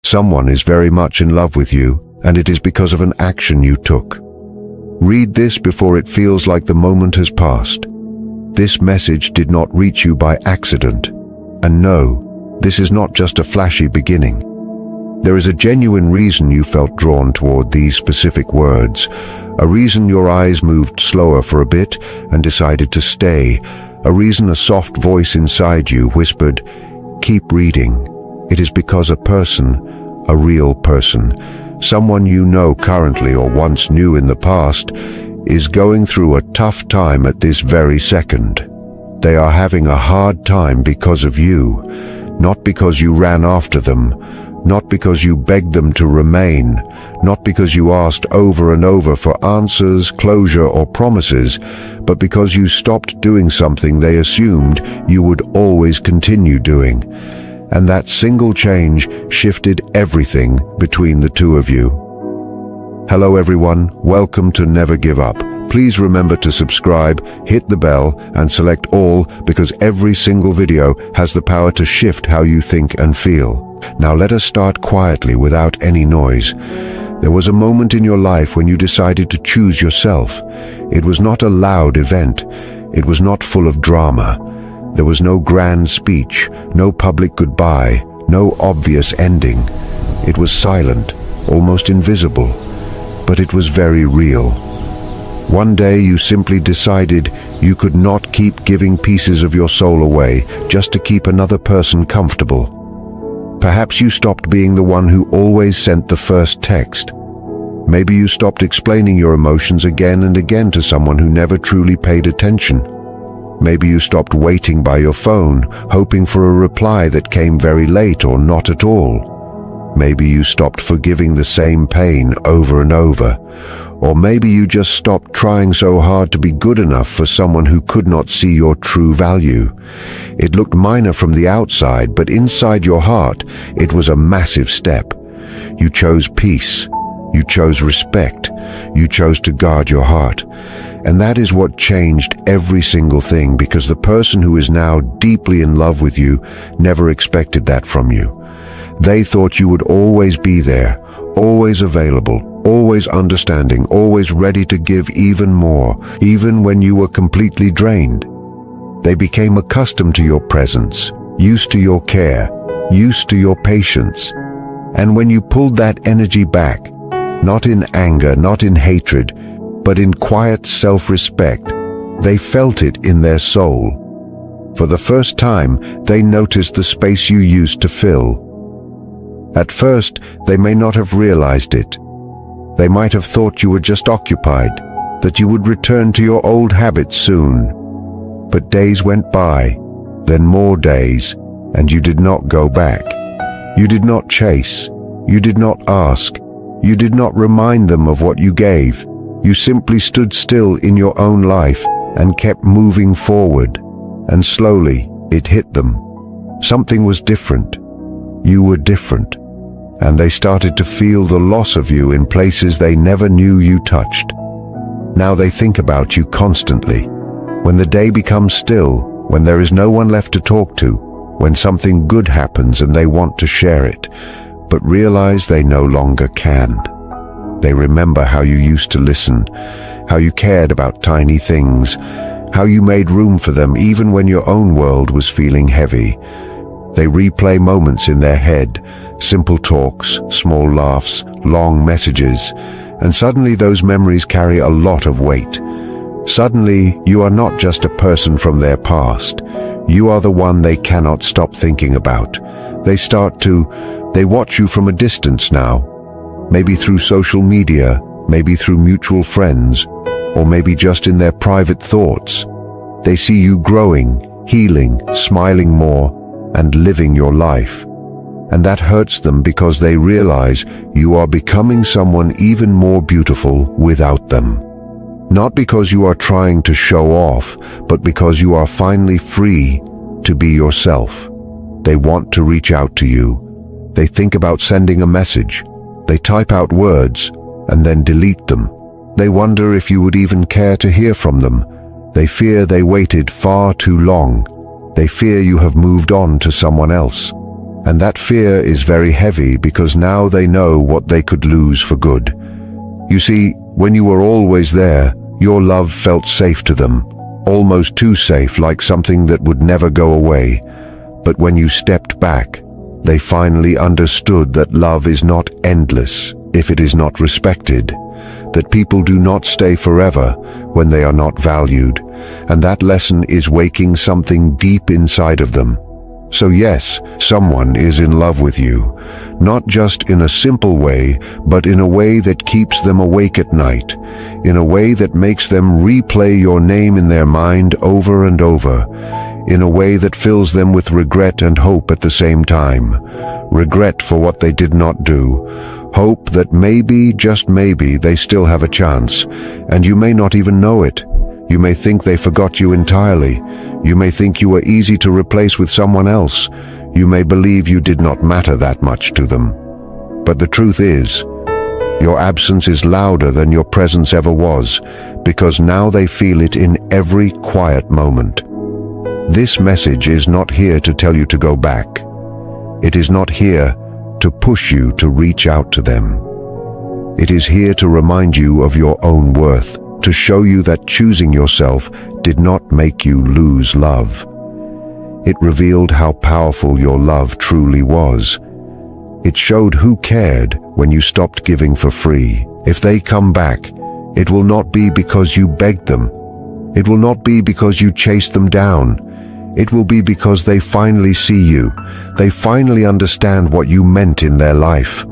Someone is very much in love with you, and it is because of an action you took. Read this before it feels like the moment has passed. This message did not reach you by accident. And no, this is not just a flashy beginning. There is a genuine reason you felt drawn toward these specific words, a reason your eyes moved slower for a bit and decided to stay, a reason a soft voice inside you whispered, "Keep reading." It is because a person, a real person, someone you know currently or once knew in the past, is going through a tough time at this very second. They are having a hard time because of you, not because you ran after them, not because you begged them to remain, not because you asked over and over for answers, closure, or promises, but because you stopped doing something they assumed you would always continue doing. And that single change shifted everything between the two of you. Hello everyone, welcome to Never Give Up. Please remember to subscribe, hit the bell, and select all, because every single video has the power to shift how you think and feel. Now let us start quietly without any noise. There was a moment in your life when you decided to choose yourself. It was not a loud event. It was not full of drama. There was no grand speech, no public goodbye, no obvious ending. It was silent, almost invisible, but it was very real. One day you simply decided you could not keep giving pieces of your soul away just to keep another person comfortable. Perhaps you stopped being the one who always sent the first text. Maybe you stopped explaining your emotions again and again to someone who never truly paid attention. Maybe you stopped waiting by your phone, hoping for a reply that came very late or not at all. Maybe you stopped forgiving the same pain over and over. Or maybe you just stopped trying so hard to be good enough for someone who could not see your true value. It looked minor from the outside, but inside your heart, it was a massive step. You chose peace. You chose respect. You chose to guard your heart. And that is what changed every single thing, because the person who is now deeply in love with you never expected that from you. They thought you would always be there, always available, always understanding, always ready to give even more, even when you were completely drained. They became accustomed to your presence, used to your care, used to your patience. And when you pulled that energy back, not in anger, not in hatred, but in quiet self-respect, they felt it in their soul. For the first time, they noticed the space you used to fill. At first, they may not have realized it. They might have thought you were just occupied, that you would return to your old habits soon. But days went by, then more days, and you did not go back. You did not chase. You did not ask. You did not remind them of what you gave. You simply stood still in your own life and kept moving forward. And slowly, it hit them. Something was different. You were different. And they started to feel the loss of you in places they never knew you touched. Now they think about you constantly. When the day becomes still, when there is no one left to talk to, when something good happens and they want to share it, but realize they no longer can. They remember how you used to listen, how you cared about tiny things, how you made room for them even when your own world was feeling heavy. They replay moments in their head, simple talks, small laughs, long messages, and suddenly those memories carry a lot of weight. Suddenly, you are not just a person from their past. You are the one they cannot stop thinking about. They watch you from a distance now, maybe through social media, maybe through mutual friends, or maybe just in their private thoughts. They see you growing, healing, smiling more, and living your life. And that hurts them because they realize you are becoming someone even more beautiful without them. Not because you are trying to show off, but because you are finally free to be yourself. They want to reach out to you. They think about sending a message. They type out words and then delete them. They wonder if you would even care to hear from them. They fear they waited far too long. They fear you have moved on to someone else. And that fear is very heavy because now they know what they could lose for good. You see, when you were always there, your love felt safe to them, almost too safe, like something that would never go away. But when you stepped back, they finally understood that love is not endless if it is not respected, that people do not stay forever when they are not valued, and that lesson is waking something deep inside of them. So yes, someone is in love with you, not just in a simple way, but in a way that keeps them awake at night, in a way that makes them replay your name in their mind over and over, in a way that fills them with regret and hope at the same time. Regret for what they did not do, hope that maybe, just maybe, they still have a chance, and you may not even know it. You may think they forgot you entirely. You may think you were easy to replace with someone else. You may believe you did not matter that much to them. But the truth is, your absence is louder than your presence ever was, because now they feel it in every quiet moment. This message is not here to tell you to go back. It is not here to push you to reach out to them. It is here to remind you of your own worth, to show you that choosing yourself did not make you lose love. It revealed how powerful your love truly was. It showed who cared when you stopped giving for free. If they come back, it will not be because you begged them. It will not be because you chased them down. It will be because they finally see you. They finally understand what you meant in their life.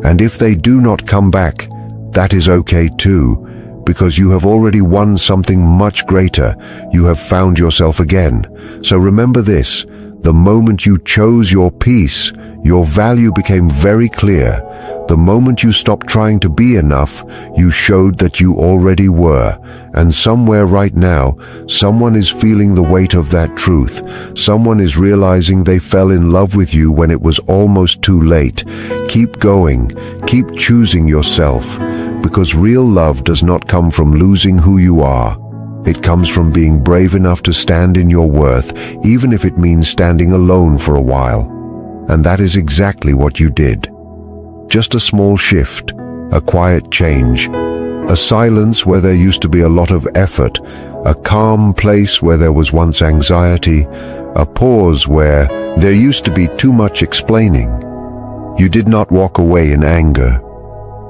And if they do not come back, that is okay too, because you have already won something much greater. You have found yourself again. So remember this, the moment you chose your peace, your value became very clear. The moment you stopped trying to be enough, you showed that you already were. And somewhere right now, someone is feeling the weight of that truth. Someone is realizing they fell in love with you when it was almost too late. Keep going. Keep choosing yourself. Because real love does not come from losing who you are. It comes from being brave enough to stand in your worth, even if it means standing alone for a while. And that is exactly what you did. Just a small shift, a quiet change, a silence where there used to be a lot of effort, a calm place where there was once anxiety, a pause where there used to be too much explaining. You did not walk away in anger.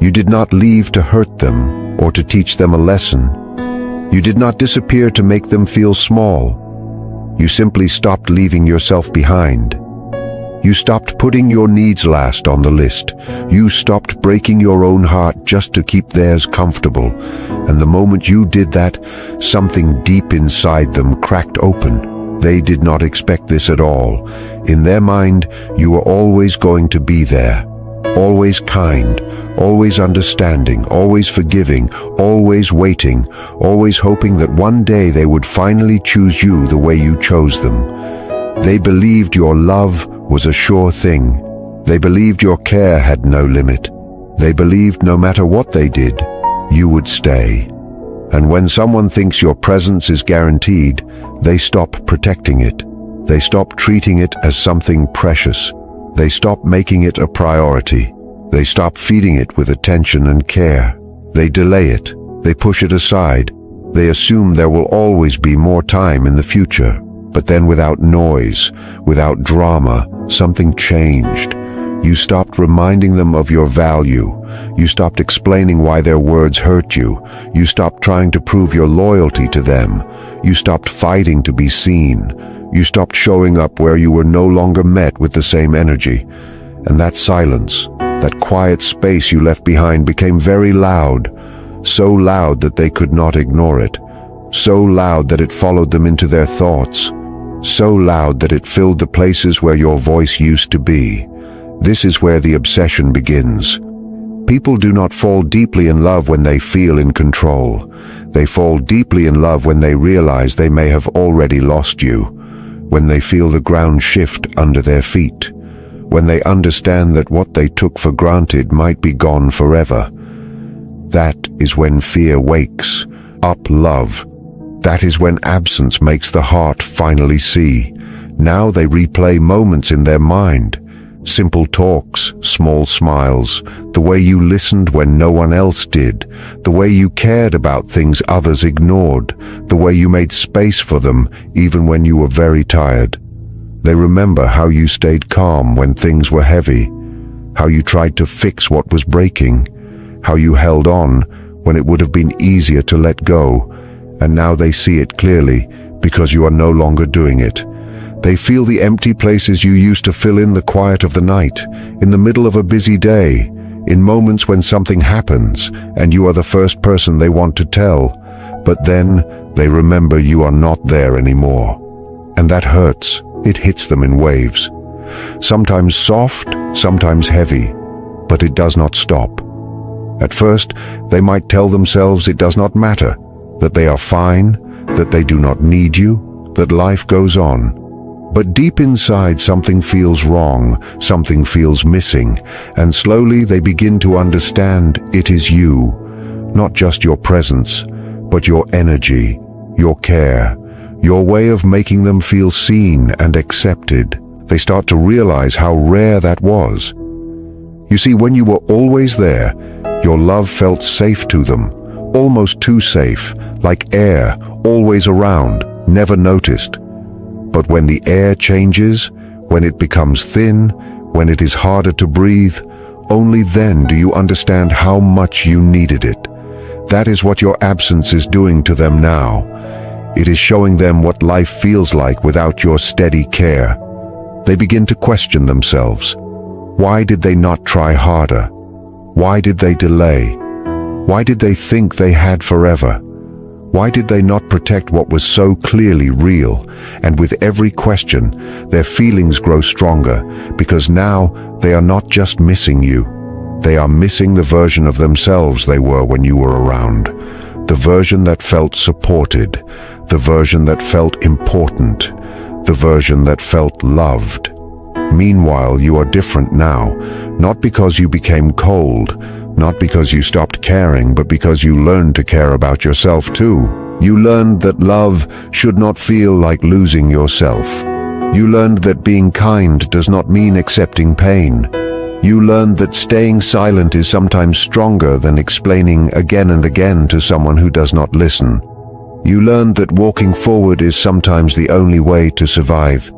You did not leave to hurt them or to teach them a lesson. You did not disappear to make them feel small. You simply stopped leaving yourself behind. You stopped putting your needs last on the list. You stopped breaking your own heart just to keep theirs comfortable. And the moment you did that, something deep inside them cracked open. They did not expect this at all. In their mind, you were always going to be there. Always kind, always understanding, always forgiving, always waiting, always hoping that one day they would finally choose you the way you chose them. They believed your love was a sure thing. They believed your care had no limit. They believed no matter what they did, you would stay. And when someone thinks your presence is guaranteed, they stop protecting it. They stop treating it as something precious. They stop making it a priority. They stop feeding it with attention and care. They delay it. They push it aside. They assume there will always be more time in the future. But then without noise, without drama, something changed. You stopped reminding them of your value. You stopped explaining why their words hurt you. You stopped trying to prove your loyalty to them. You stopped fighting to be seen. You stopped showing up where you were no longer met with the same energy. And that silence, that quiet space you left behind became very loud. So loud that they could not ignore it. So loud that it followed them into their thoughts. So loud that it filled the places where your voice used to be. This is where the obsession begins. People do not fall deeply in love when they feel in control. They fall deeply in love when they realize they may have already lost you, when they feel the ground shift under their feet, when they understand that what they took for granted might be gone forever. That is when fear wakes up love. That is when absence makes the heart finally see. Now they replay moments in their mind. Simple talks, small smiles, the way you listened when no one else did, the way you cared about things others ignored, the way you made space for them even when you were very tired. They remember how you stayed calm when things were heavy, how you tried to fix what was breaking, how you held on when it would have been easier to let go, and now they see it clearly because you are no longer doing it. They feel the empty places you used to fill in the quiet of the night, in the middle of a busy day, in moments when something happens and you are the first person they want to tell, but then they remember you are not there anymore. And that hurts. It hits them in waves. Sometimes soft, sometimes heavy, but it does not stop. At first, they might tell themselves it does not matter, that they are fine, that they do not need you, that life goes on. But deep inside something feels wrong, something feels missing, and slowly they begin to understand it is you, not just your presence, but your energy, your care, your way of making them feel seen and accepted. They start to realize how rare that was. You see, when you were always there, your love felt safe to them, almost too safe, like air, always around, never noticed. But when the air changes, when it becomes thin, when it is harder to breathe, only then do you understand how much you needed it. That is what your absence is doing to them now. It is showing them what life feels like without your steady care. They begin to question themselves. Why did they not try harder? Why did they delay? Why did they think they had forever? Why did they not protect what was so clearly real? And with every question, their feelings grow stronger, because now they are not just missing you. They are missing the version of themselves they were when you were around. The version that felt supported, the version that felt important, the version that felt loved. Meanwhile, you are different now, not because you became cold, not because you stopped caring, but because you learned to care about yourself too. You learned that love should not feel like losing yourself. You learned that being kind does not mean accepting pain. You learned that staying silent is sometimes stronger than explaining again and again to someone who does not listen. You learned that walking forward is sometimes the only way to survive.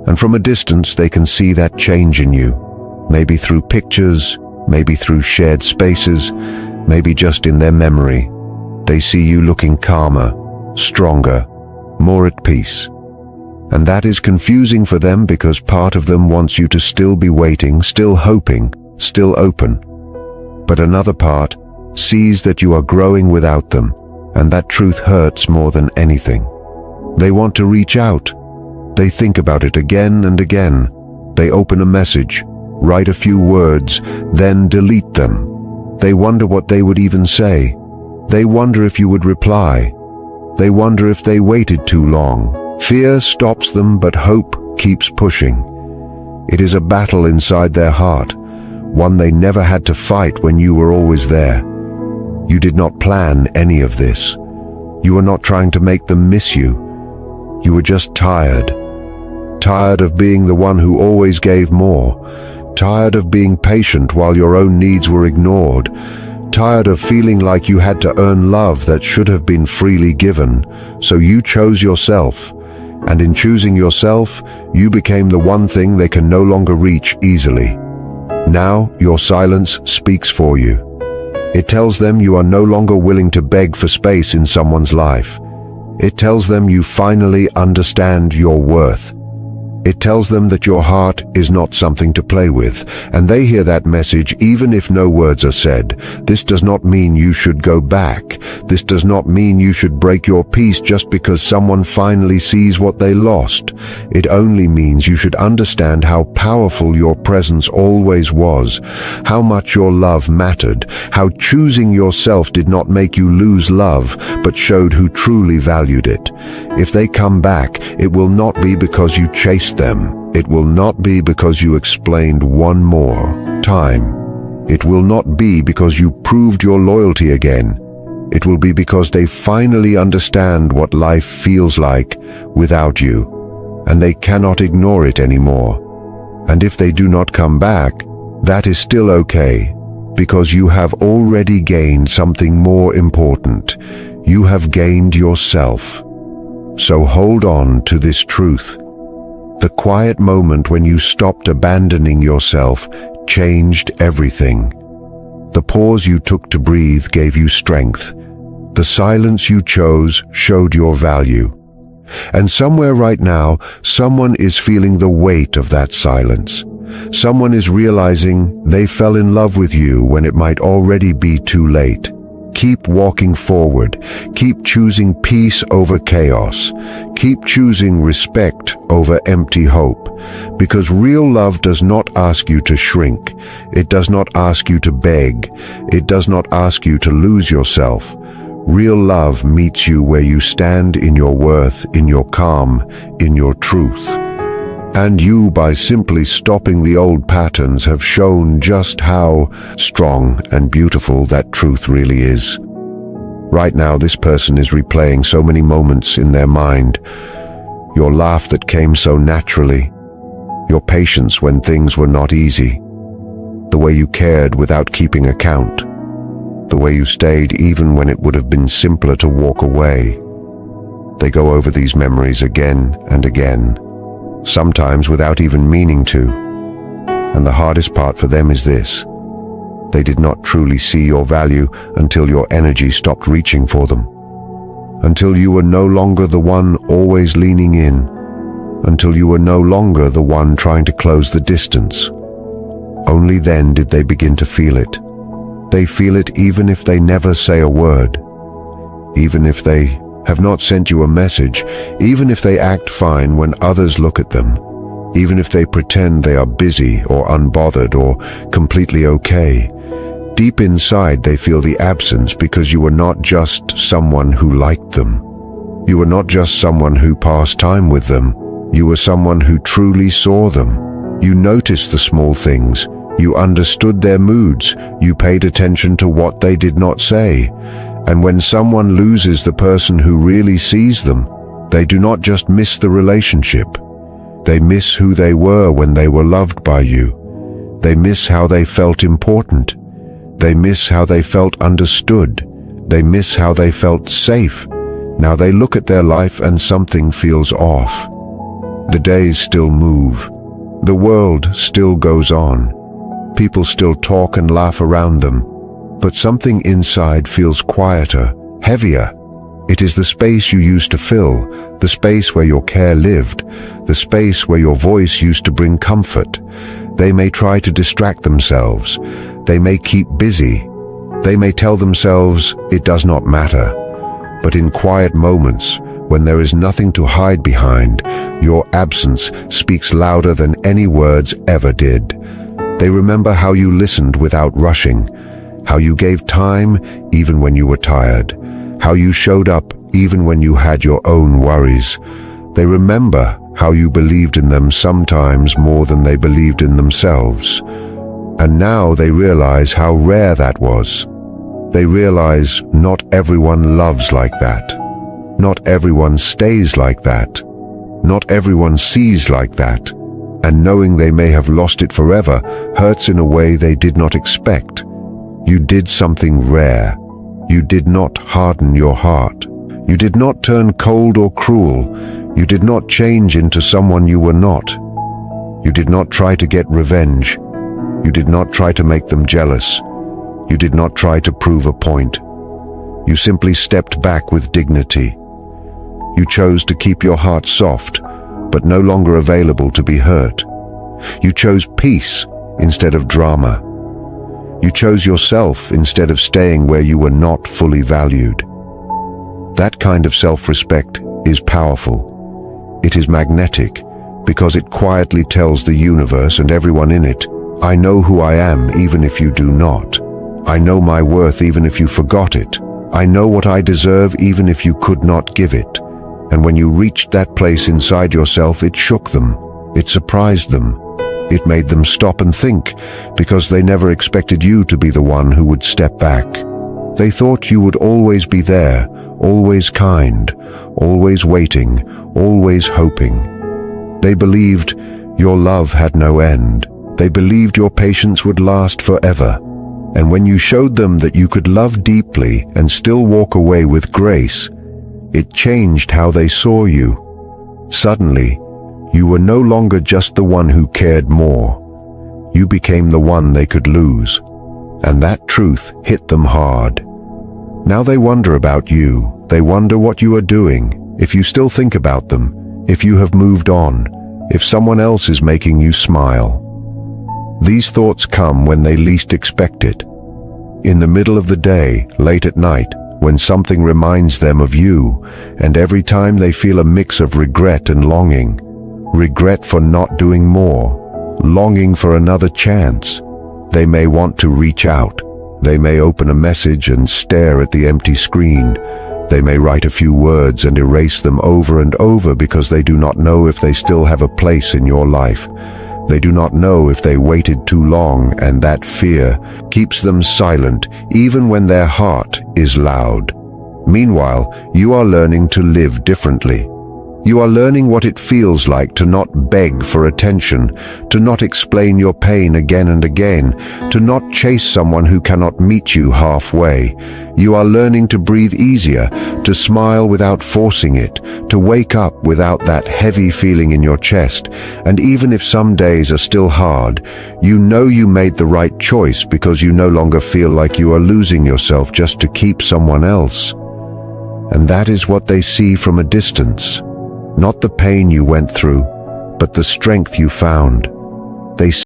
And from a distance they can see that change in you, maybe through pictures, maybe through shared spaces, maybe just in their memory. They see you looking calmer, stronger, more at peace. And that is confusing for them because part of them wants you to still be waiting, still hoping, still open. But another part sees that you are growing without them, and that truth hurts more than anything. They want to reach out. They think about it again and again. They open a message, write a few words, then delete them. They wonder what they would even say. They wonder if you would reply. They wonder if they waited too long. Fear stops them, but hope keeps pushing. It is a battle inside their heart, one they never had to fight when you were always there. You did not plan any of this. You were not trying to make them miss you. You were just tired. Tired of being the one who always gave more. Tired of being patient while your own needs were ignored. Tired of feeling like you had to earn love that should have been freely given. So you chose yourself. And in choosing yourself, you became the one thing they can no longer reach easily. Now, your silence speaks for you. It tells them you are no longer willing to beg for space in someone's life. It tells them you finally understand your worth. It tells them that your heart is not something to play with, and they hear that message even if no words are said. This does not mean you should go back. This does not mean you should break your peace just because someone finally sees what they lost. It only means you should understand how powerful your presence always was, how much your love mattered, how choosing yourself did not make you lose love, but showed who truly valued it. If they come back, it will not be because you chased them. It will not be because you explained one more time. It will not be because you proved your loyalty again. It will be because they finally understand what life feels like without you, and they cannot ignore it anymore. And if they do not come back, that is still okay, because you have already gained something more important. You have gained yourself. So hold on to this truth. The quiet moment when you stopped abandoning yourself changed everything. The pause you took to breathe gave you strength. The silence you chose showed your value. And somewhere right now, someone is feeling the weight of that silence. Someone is realizing they fell in love with you when it might already be too late. Keep walking forward. Keep choosing peace over chaos. Keep choosing respect over empty hope. Because real love does not ask you to shrink. It does not ask you to beg. It does not ask you to lose yourself. Real love meets you where you stand in your worth, in your calm, in your truth. And you, by simply stopping the old patterns, have shown just how strong and beautiful that truth really is. Right now, this person is replaying so many moments in their mind. Your laugh that came so naturally. Your patience when things were not easy. The way you cared without keeping account. The way you stayed even when it would have been simpler to walk away. They go over these memories again and again, sometimes without even meaning to. And the hardest part for them is this: they did not truly see your value until your energy stopped reaching for them. Until you were no longer the one always leaning in. Until you were no longer the one trying to close the distance. Only then did they begin to feel it. They feel it even if they never say a word. Even if they have not sent you a message, even if they act fine when others look at them, even if they pretend they are busy or unbothered or completely okay. Deep inside they feel the absence because you were not just someone who liked them. You were not just someone who passed time with them. You were someone who truly saw them. You noticed the small things. You understood their moods. You paid attention to what they did not say. And when someone loses the person who really sees them, they do not just miss the relationship. They miss who they were when they were loved by you. They miss how they felt important. They miss how they felt understood. They miss how they felt safe. Now they look at their life and something feels off. The days still move. The world still goes on. People still talk and laugh around them. But something inside feels quieter, heavier. It is the space you used to fill, the space where your care lived, the space where your voice used to bring comfort. They may try to distract themselves. They may keep busy. They may tell themselves it does not matter. But in quiet moments, when there is nothing to hide behind, your absence speaks louder than any words ever did. They remember how you listened without rushing, how you gave time even when you were tired, how you showed up even when you had your own worries. They remember how you believed in them sometimes more than they believed in themselves. And now they realize how rare that was. They realize not everyone loves like that. Not everyone stays like that. Not everyone sees like that. And knowing they may have lost it forever hurts in a way they did not expect. You did something rare. You did not harden your heart. You did not turn cold or cruel. You did not change into someone you were not. You did not try to get revenge. You did not try to make them jealous. You did not try to prove a point. You simply stepped back with dignity. You chose to keep your heart soft, but no longer available to be hurt. You chose peace instead of drama. You chose yourself instead of staying where you were not fully valued. That kind of self-respect is powerful. It is magnetic because it quietly tells the universe and everyone in it, I know who I am even if you do not. I know my worth even if you forgot it. I know what I deserve even if you could not give it. And when you reached that place inside yourself, it shook them. It surprised them. It made them stop and think, because they never expected you to be the one who would step back. They thought you would always be there, always kind, always waiting, always hoping. They believed Your love had no end. They believed your patience would last forever. And when you showed them that you could love deeply and still walk away with grace, it changed how they saw you. Suddenly, you were no longer just the one who cared more. You became the one they could lose. And that truth hit them hard. Now they wonder about you. They wonder what you are doing, if you still think about them, if you have moved on, if someone else is making you smile. These thoughts come when they least expect it. In the middle of the day, late at night, when something reminds them of you, and every time they feel a mix of regret and longing. Regret for not doing more, longing for another chance. They may want to reach out. They may open a message and stare at the empty screen. They may write a few words and erase them over and over because they do not know if they still have a place in your life. They do not know if they waited too long, and that fear keeps them silent even when their heart is loud. Meanwhile, you are learning to live differently. You are learning what it feels like to not beg for attention, to not explain your pain again and again, to not chase someone who cannot meet you halfway. You are learning to breathe easier, to smile without forcing it, to wake up without that heavy feeling in your chest. And even if some days are still hard, you know you made the right choice because you no longer feel like you are losing yourself just to keep someone else. And that is what they see from a distance. Not the pain you went through, but the strength you found. They